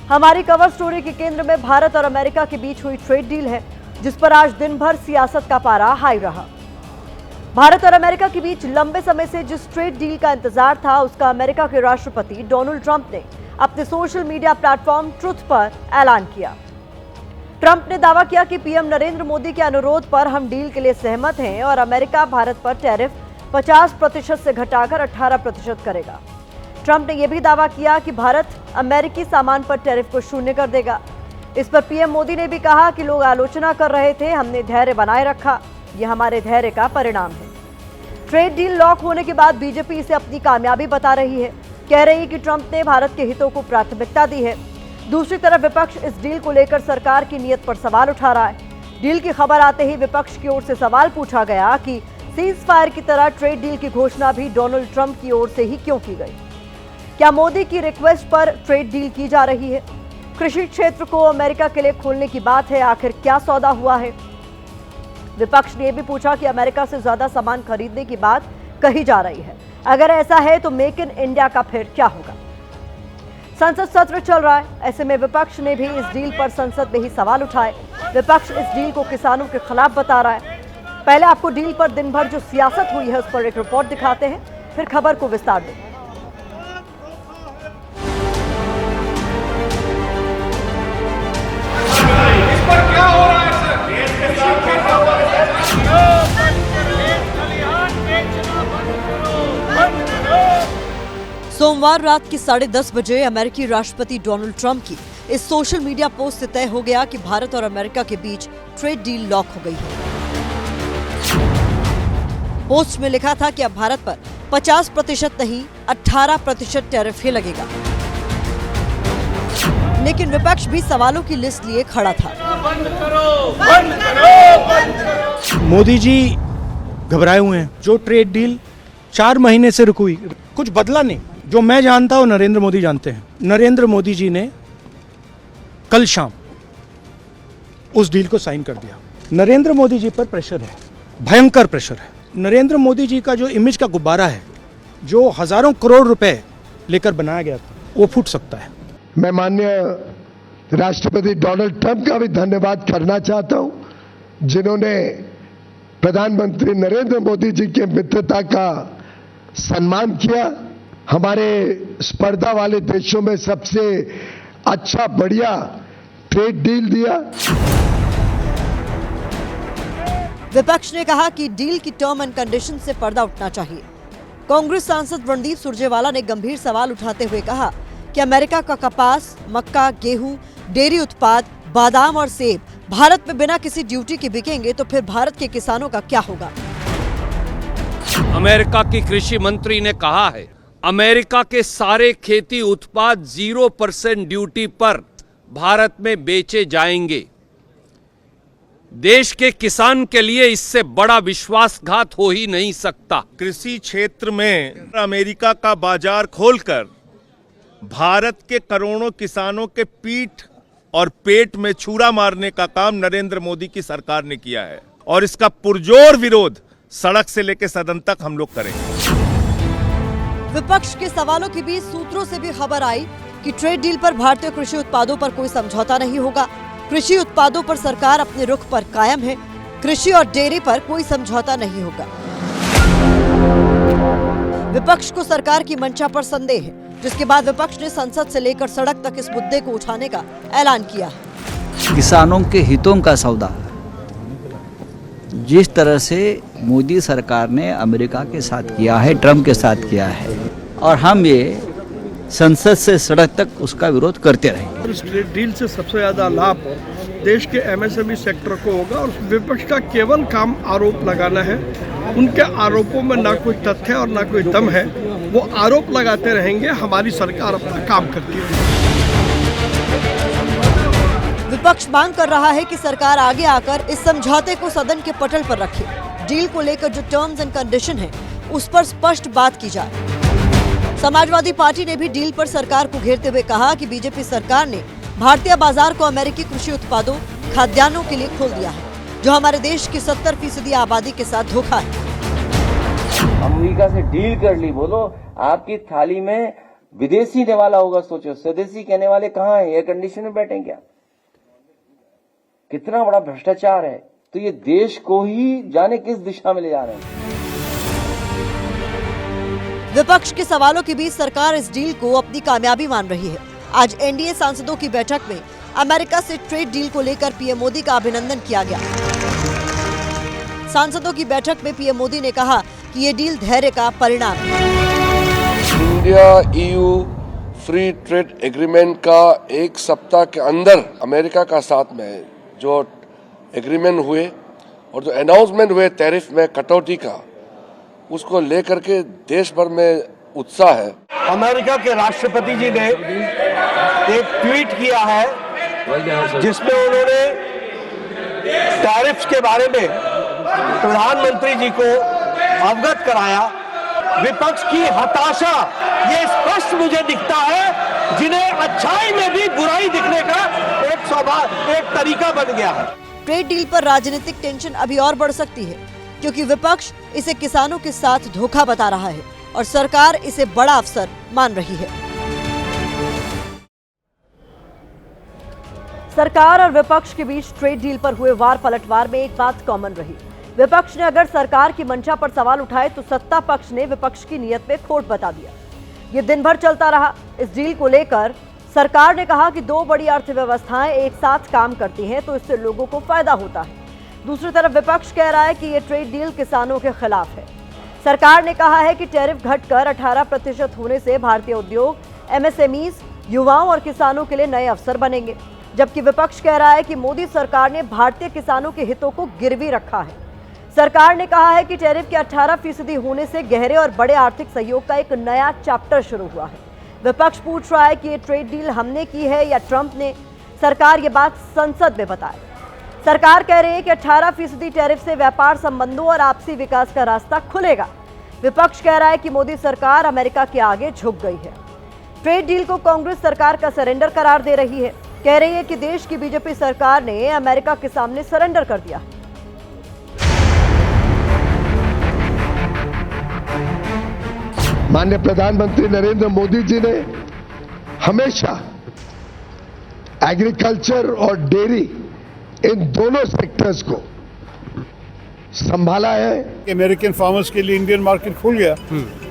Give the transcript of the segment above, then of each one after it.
हमारी cover story के केंद्र में भारत और अमेरिका के बीच हुई ट्रेड डील है, जिस पर आज दिन भर सियासत का पारा हाई रहा। भारत और अमेरिका के बीच लंबे समय से जिस ट्रेड डील का इंतजार था, उसका अमेरिका के राष्ट्रपति डोनाल्ड ट्रंप ने अपने सोशल मीडिया प्लेटफॉर्म ट्रुथ पर ऐलान किया। ट्रंप ने दावा किया कि पीएम नरेंद्र मोदी के अनुरोध पर हम डील के लिए सहमत हैं और अमेरिका भारत पर टैरिफ 50% से घटाकर 18% करेगा। ट्रंप ने यह भी दावा किया कि भारत अमेरिकी सामान पर टैरिफ को शून्य कर देगा। इस पर पीएम मोदी ने भी कहा कि लोग आलोचना कर रहे थे, हमने धैर्य बनाए रखा, यह हमारे धैर्य का परिणाम है। ट्रेड डील लॉक होने के बाद बीजेपी इसे अपनी कामयाबी बता रही है, कह रही है कि ट्रंप ने भारत के हितों को प्राथमिकता दी है। दूसरी तरफ विपक्ष इस डील को लेकर सरकार की नीयत पर सवाल उठा रहा है। डील की खबर आते ही विपक्ष की ओर से सवाल पूछा गया कि सीज फायर की तरह ट्रेड डील की घोषणा भी डोनाल्ड ट्रंप की ओर से ही क्यों की गई? क्या मोदी की रिक्वेस्ट पर ट्रेड डील की जा रही है? कृषि क्षेत्र को अमेरिका के लिए खोलने की बात है, आखिर क्या सौदा हुआ है? विपक्ष ने यह भी पूछा कि अमेरिका से ज्यादा सामान खरीदने की बात कही जा रही है। अगर ऐसा है तो मेक इन इंडिया का फिर क्या होगा? संसद सत्र चल रहा है, ऐसे में विपक्ष ने भी इस डील पर संसद में ही सवाल उठाए। विपक्ष इस डील को किसानों के खिलाफ बता रहा है। पहले आपको डील पर दिन भर जो सियासत हुई है उस पर एक रिपोर्ट दिखाते हैं, फिर खबर को विस्तार दें। इस पर क्या हो रहा है सर? सोमवार रात की 10:30 बजे अमेरिकी राष्ट्रपति डोनाल्ड ट्रंप की इस सोशल मीडिया पोस्ट से तय हो गया कि भारत और अमेरिका के बीच ट्रेड डील लॉक हो गई है। पोस्ट में लिखा था कि अब भारत पर 50% नहीं 18% टैरिफ ही लगेगा। लेकिन विपक्ष भी सवालों की लिस्ट लिए खड़ा था। बंद करो, बंद करो, बंद करो। मोदी जी घबराए हुए हैं। जो ट्रेड डील 4 महीने से रुकी हुई, कुछ बदला नहीं। जो मैं जानता हूं नरेंद्र मोदी जानते हैं। नरेंद्र मोदी जी ने कल शाम उस डील को साइन कर दिया। नरेंद्र मोदी जी पर प्रेशर है, भयंकर प्रेशर है। नरेंद्र मोदी जी का जो इमेज का गुब्बारा है, जो हजारों करोड़ रुपए लेकर बनाया गया था, वो फूट सकता है। मैं माननीय राष्ट्रपति डोनाल्ड ट्रंप का भी धन्यवाद करना चाहता हूं, जिन्होंने प्रधानमंत्री नरेंद्र मोदी जी के मित्रता का सम्मान किया। हमारे स्पर्धा वाले देशों में सबसे अच्छा बढ़िया ट्रेड डील दिया। विपक्ष ने कहा कि डील की टर्म एंड कंडीशन से पर्दा उठना चाहिए। कांग्रेस सांसद रणदीप सुरजेवाला ने गंभीर सवाल उठाते हुए कहा कि अमेरिका का कपास, मक्का, गेहूं, डेयरी उत्पाद, बादाम और सेब भारत में बिना किसी ड्यूटी के बिकेंगे तो फिर भारत के किसानों का क्या होगा? अमेरिका की कृषि मंत्री ने कहा है, अमेरिका के सारे खेती उत्पाद 0% ड्यूटी पर भारत में बेचे जाएंगे। देश के किसान के लिए इससे बड़ा विश्वासघात हो ही नहीं सकता। कृषि क्षेत्र में अमेरिका का बाजार खोलकर भारत के करोड़ों किसानों के पीठ और पेट में छुरा मारने का काम नरेंद्र मोदी की सरकार ने किया है और इसका पुरजोर विरोध सड़क से लेकर सदन तक हम लोग करेंगे। विपक्ष के सवालों के बीच सूत्रों से भी खबर आई कि ट्रेड डील पर भारतीय कृषि उत्पादों पर कोई समझौता नहीं होगा। कृषि उत्पादों पर सरकार अपने रुख पर कायम है। कृषि और डेयरी पर कोई समझौता नहीं होगा। विपक्ष को सरकार की मंशा पर संदेह है, जिसके बाद विपक्ष ने संसद से लेकर सड़क तक इस मुद्दे को उठाने का ऐलान किया है। किसानों के हितों का सौदा जिस तरह से मोदी सरकार ने अमेरिका के साथ किया है, ट्रंप के साथ किया है, और हम ये संसद से सड़क तक उसका विरोध करते रहेंगे। इस ट्रेड डील से सबसे ज्यादा लाभ देश के एमएसएमई सेक्टर को होगा और विपक्ष का केवल काम आरोप लगाना है। उनके आरोपों में ना कोई तथ्य और ना कोई दम है। वो आरोप लगाते रहेंगे, हमारी सरकार अपना काम करती है। विपक्ष मांग कर रहा है कि सरकार आगे आकर इस समझौते को सदन के पटल पर रखे। डील को लेकर जो टर्म्स एंड कंडीशन है, उस पर स्पष्ट बात की जाए। समाजवादी पार्टी ने भी डील पर सरकार को घेरते हुए कहा कि बीजेपी सरकार ने भारतीय बाजार को अमेरिकी कृषि उत्पादों, खाद्यान्नों के लिए खोल दिया है, जो हमारे देश की 70% आबादी के साथ धोखा है। अमेरिका से डील कर ली, बोलो आपकी थाली में विदेशी ने वाला होगा, सोचो स्वदेशी कहने वाले कहाँ हैं? एयर कंडीशन में बैठे क्या? कितना बड़ा भ्रष्टाचार है। तो ये देश को ही जाने किस दिशा में ले जा रहे हैं। विपक्ष के सवालों के बीच सरकार इस डील को अपनी कामयाबी मान रही है। आज एनडीए सांसदों की बैठक में अमेरिका से ट्रेड डील को लेकर पीएम मोदी का अभिनंदन किया गया। सांसदों की बैठक में पीएम मोदी ने कहा कि ये डील धैर्य का परिणाम है। India EU free trade agreement का एक सप्ताह के अंदर अमेरिका का साथ में जो एग्रीमेंट हुए और जो अनाउंसमेंट हुए टैरिफ में कटौती का, उसको लेकर के देश भर में उत्साह है। अमेरिका के राष्ट्रपति जी ने एक ट्वीट किया है जिसमें उन्होंने टैरिफ्स के बारे में प्रधानमंत्री जी को अवगत कराया। विपक्ष की हताशा ये स्पष्ट मुझे दिखता है, जिन्हें अच्छाई में भी बुराई दिखने का एक तरीका बन गया है। ट्रेड डील पर राजनीतिक टेंशन अभी और बढ़ सकती है, क्योंकि विपक्ष इसे किसानों के साथ धोखा बता रहा है और सरकार इसे बड़ा अवसर मान रही है। सरकार और विपक्ष के बीच ट्रेड डील पर हुए वार पलटवार में एक बात कॉमन रही। विपक्ष ने अगर सरकार की मंशा पर सवाल उठाए तो सत्ता पक्ष ने विपक्ष की नीयत में खोट बता दिया। ये दिन भर चलता रहा। इस डील को लेकर सरकार ने कहा कि दो बड़ी अर्थव्यवस्थाएं एक साथ काम करती हैं तो इससे लोगों को फायदा होता है। दूसरी तरफ विपक्ष कह रहा है कि ये ट्रेड डील किसानों के खिलाफ है। सरकार ने कहा है कि टैरिफ घटकर 18% होने से भारतीय उद्योग, एमएसएमईज, युवाओं और किसानों के लिए नए अवसर बनेंगे, जबकि विपक्ष कह रहा है कि मोदी सरकार ने भारतीय किसानों के हितों को गिरवी रखा है। सरकार ने कहा है कि टैरिफ के 18% होने से गहरे और बड़े आर्थिक सहयोग का एक नया चैप्टर शुरू हुआ है। विपक्ष पूछ रहा है कि ये ट्रेड डील हमने की है या ट्रंप ने। सरकार ये बात संसद में बताए। सरकार कह रही है कि 18% टैरिफ से व्यापार संबंधों और आपसी विकास का रास्ता खुलेगा। विपक्ष कह रहा है कि मोदी सरकार अमेरिका के आगे झुक गई है। ट्रेड डील को कांग्रेस सरकार का सरेंडर करार दे रही है। कह रही है कि देश की बीजेपी सरकार ने अमेरिका के सामने सरेंडर कर दिया है। माननीय प्रधानमंत्री नरेंद्र मोदी जी ने हमेशा एग्रीकल्चर और डेयरी इन दोनों सेक्टर्स को संभाला है। अमेरिकन फार्मर्स के लिए इंडियन मार्केट खुल गया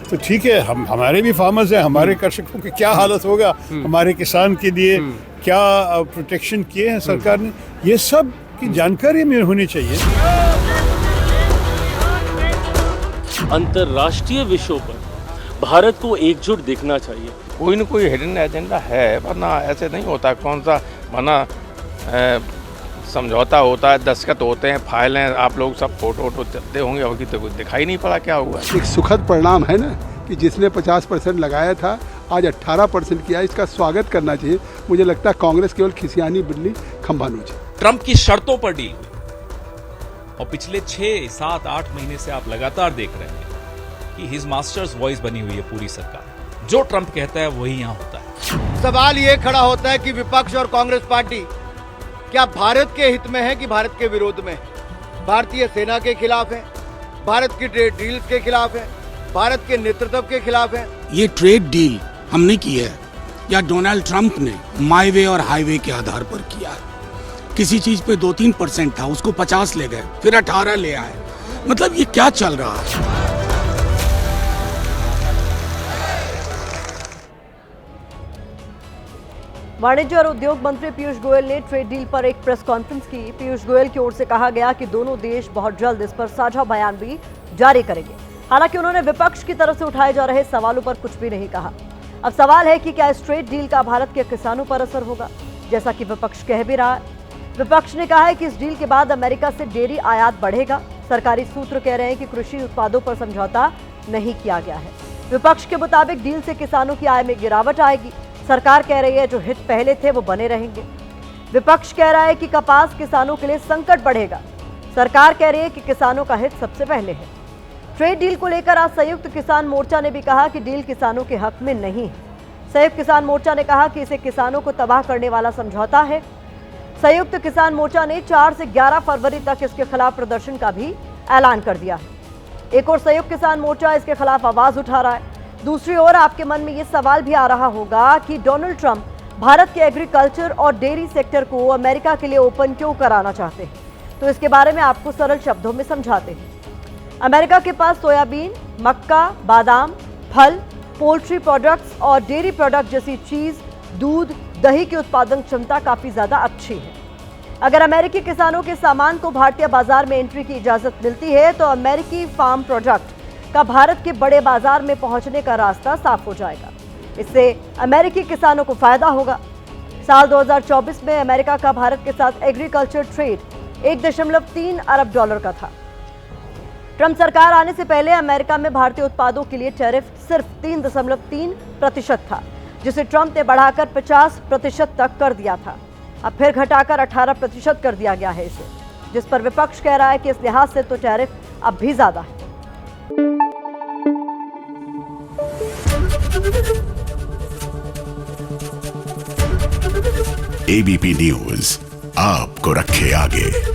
तो ठीक है, हमारे भी फार्मर्स हैं, हमारे कृषकों की क्या हालत होगा, हमारे किसान के लिए क्या प्रोटेक्शन किए हैं सरकार ने, ये सब की जानकारी में होनी चाहिए। अंतर्राष्ट्रीय विषयों पर भारत को एकजुट दिखना चाहिए। कोई न कोई हिडन एजेंडा है, वरना ऐसे नहीं होता। कौन सा वरना समझौता होता है, दस्तखत होते हैं, फाइलें, आप लोग सब फोटो चलते होंगे, अभी तो कुछ दिखाई नहीं पड़ा क्या हुआ। एक सुखद परिणाम है ना कि जिसने 50% लगाया था आज 18% किया। इसका स्वागत करना चाहिए। मुझे लगता है कांग्रेस केवल खिसियानी बिल्ली खंभा नोचे। ट्रंप की शर्तों पर डील हुई और पिछले 6, 7, 8 महीने से आप लगातार देख रहे हैं कि हिज मास्टर्स वॉइस बनी हुई है पूरी सरकार। जो ट्रंप कहता है वही यहाँ होता है। सवाल ये खड़ा होता है कि विपक्ष और कांग्रेस पार्टी क्या भारत के हित में है कि भारत के विरोध में? भारतीय सेना के खिलाफ है, भारत की ट्रेड डील के खिलाफ है, भारत के नेतृत्व के खिलाफ है। ये ट्रेड डील हमने की है या डोनाल्ड ट्रंप ने माई वे और हाईवे के आधार पर किया है? किसी चीज पे 2-3% था, उसको 50 ले गए, फिर 18 ले आए। मतलब ये क्या चल रहा है? वाणिज्य और उद्योग मंत्री पीयूष गोयल ने ट्रेड डील पर एक प्रेस कॉन्फ्रेंस की। पीयूष गोयल की ओर से कहा गया कि दोनों देश बहुत जल्द इस पर साझा बयान भी जारी करेंगे। हालांकि उन्होंने विपक्ष की तरफ से उठाए जा रहे सवालों पर कुछ भी नहीं कहा। अब सवाल है कि क्या इस ट्रेड डील का भारत के किसानों पर असर होगा, जैसा कि विपक्ष कह भी रहा है। विपक्ष ने कहा है कि इस डील के बाद अमेरिका से डेयरी आयात बढ़ेगा। सरकारी सूत्र कह रहे हैं कि कृषि उत्पादों पर समझौता नहीं किया गया है। विपक्ष के मुताबिक डील से किसानों की आय में गिरावट आएगी। सरकार कह रही है जो हित पहले थे वो बने रहेंगे। विपक्ष कह रहा है कि कपास किसानों के लिए संकट बढ़ेगा। सरकार कह रही है कि किसानों का हित सबसे पहले है। ट्रेड डील को लेकर आज संयुक्त किसान मोर्चा ने भी कहा कि डील किसानों के हक में नहीं है। संयुक्त किसान मोर्चा ने कहा कि इसे किसानों को तबाह करने वाला समझौता है। संयुक्त किसान मोर्चा ने 4 से 11 फरवरी तक इसके खिलाफ प्रदर्शन का भी ऐलान कर दिया है। एक और संयुक्त किसान मोर्चा इसके खिलाफ आवाज उठा रहा है। दूसरी ओर आपके मन में ये सवाल भी आ रहा होगा कि डोनाल्ड ट्रंप भारत के एग्रीकल्चर और डेयरी सेक्टर को अमेरिका के लिए ओपन क्यों कराना चाहते हैं। तो इसके बारे में आपको सरल शब्दों में समझाते हैं। अमेरिका के पास सोयाबीन, मक्का, बादाम, फल, पोल्ट्री प्रोडक्ट्स और डेयरी प्रोडक्ट जैसी चीज, दूध, दही की उत्पादन क्षमता काफी ज्यादा अच्छी है। अगर अमेरिकी किसानों के सामान को भारतीय बाजार में एंट्री की इजाजत मिलती है तो अमेरिकी फार्म प्रोडक्ट का भारत के बड़े बाजार में पहुंचने का रास्ता साफ हो जाएगा। इससे अमेरिकी किसानों को फायदा होगा। साल 2024 में अमेरिका का भारत के साथ एग्रीकल्चर ट्रेड 1.3 अरब डॉलर का था। ट्रंप सरकार आने से पहले अमेरिका में भारतीय उत्पादों के लिए टैरिफ सिर्फ 3.3% था, जिसे ट्रंप ने बढ़ाकर 50% तक कर दिया था। अब फिर घटाकर 18% कर दिया गया है इसे, जिस पर विपक्ष कह रहा है कि इस लिहाज से तो टैरिफ अब भी ज्यादा है। एबीपी न्यूज आपको रखे आगे।